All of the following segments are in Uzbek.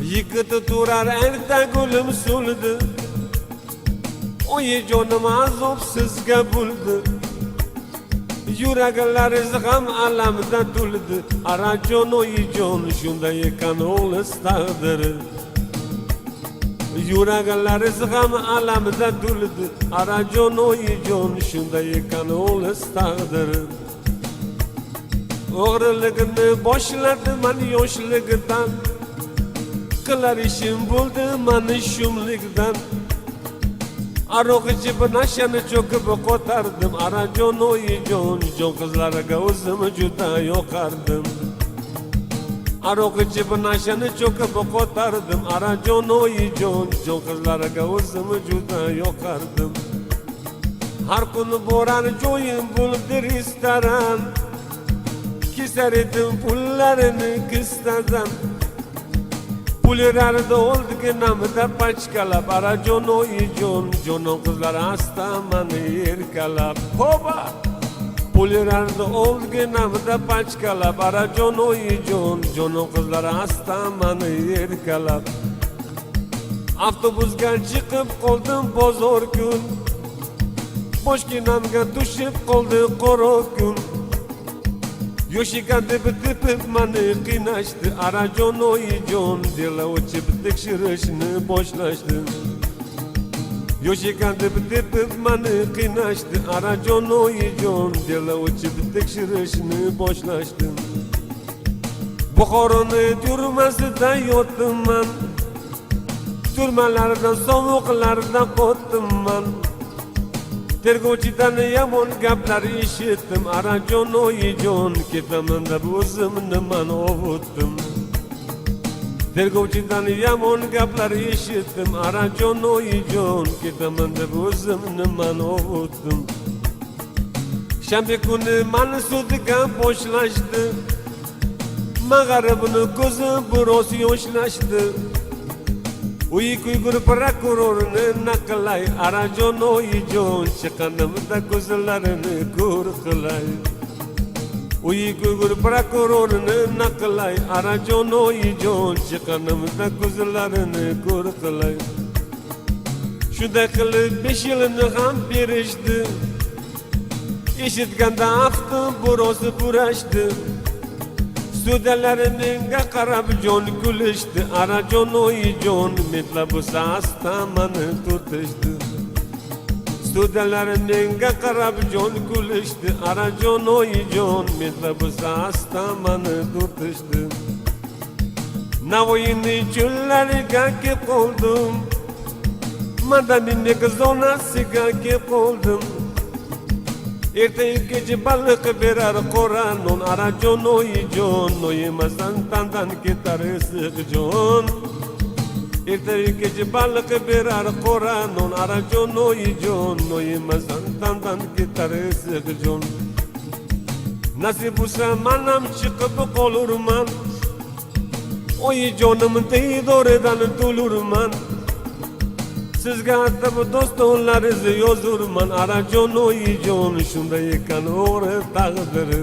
Yıkıtı turar erta gülüm suldu. Oyi jonim azobsizga buldi. Yuraklar g'am alamda to'ldi. Arajon oyijon shunday ekan o'g'liz taqdiri. Yuraklar g'am alamda to'ldi. Arajon oyijon shunday ekan o'g'liz taqdiri. O'g'riligini boshladi man yoshligidan. Qilar ishim bo'ldi mani shumlikdan. Aroq ichib nashani cho'kib qo'tardim. Arajon oyijon jon qizlarga o'zim juda yoqardim. Aroq ichib nashani cho'kib qo'tardim. Arajon oyijon jon qizlarga o'zim juda yoqardim. Har kuni borar joyim bo'ldi restoran. Kesar edim pullarini kistadan. Pullarida oldiginamda pachkalab. Arajon oyijon jonon qizlar asta mani erkalab. Hoba! Pullarida oldiginamda pachkalab. Arajon oyijon jonon qizlar asta mani erkalab. Avtobusga chiqib qoldim bozor kun. Boshginamga tushib qoldi qora kun. Yoshika deb mani qiynashdi. Arajon oyijon dela o'chib tekshirishni boshlashdi. Yoshika deb mani qiynashdi. Arajon oyijon dela o'chib tekshirishni boshlashdi. Buxoroni turmasida yotdim man. Turmalardan sovuqlardan qotdim man. Tergovchidan yomon gaplar eshitdim. Arajon oyijon ketaman deb o'zimni man ovutdim. Tergovchidan yomon gaplar eshitdim. Arajon oyijon ketaman deb o'zimni man ovutdim. Shanba kuni mani sudga boshlashdi. Mag'aribni ko'zi biroz yoshlashdi. Uy kuygur prokurorni naqlay. Arajon oyijon chiqqanimda ko'zlarini ko'r qilay. Uy kuygur prokurorni naqlay. Arajon oyijon chiqqanimda ko'zlarini ko'r qilay. Shunday qilib 5 yilni ham berishdi. Eshitganda afti biroz burashdi. Sudalarimga qarab jon kulishdi. Arajon oyijon metlab asta mani turtishdi. Sudalarimga qarab jon kulishdi. Arajon oyijon metlab asta mani turtishdi. Navoiyni cho'llariga kelib qoldim. Madanining zonasiga kelib qoldim. Ertaga kecha baliq berar qora non. Arajon oyijon noyemasdan tandan ketar issiq jon. Ertaga kecha baliq berar qora non. Arajon oyijon noyemasdan tandan ketar issiq jon. Nasib bo'lsa manam chiqib qolurman. Oyijonim diydoridan to'lurman. Sizga atab dostonlaringizni yozurman. Arajon oyijon shunday ekan o'g'ri taqdiri.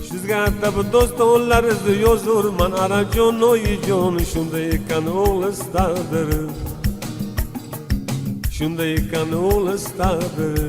Sizga atab dostonlaringizni yozurman. Arajon oyijon shunday ekan o'g'liz taqdiri. Shunday ekan o'g'liz taqdiri.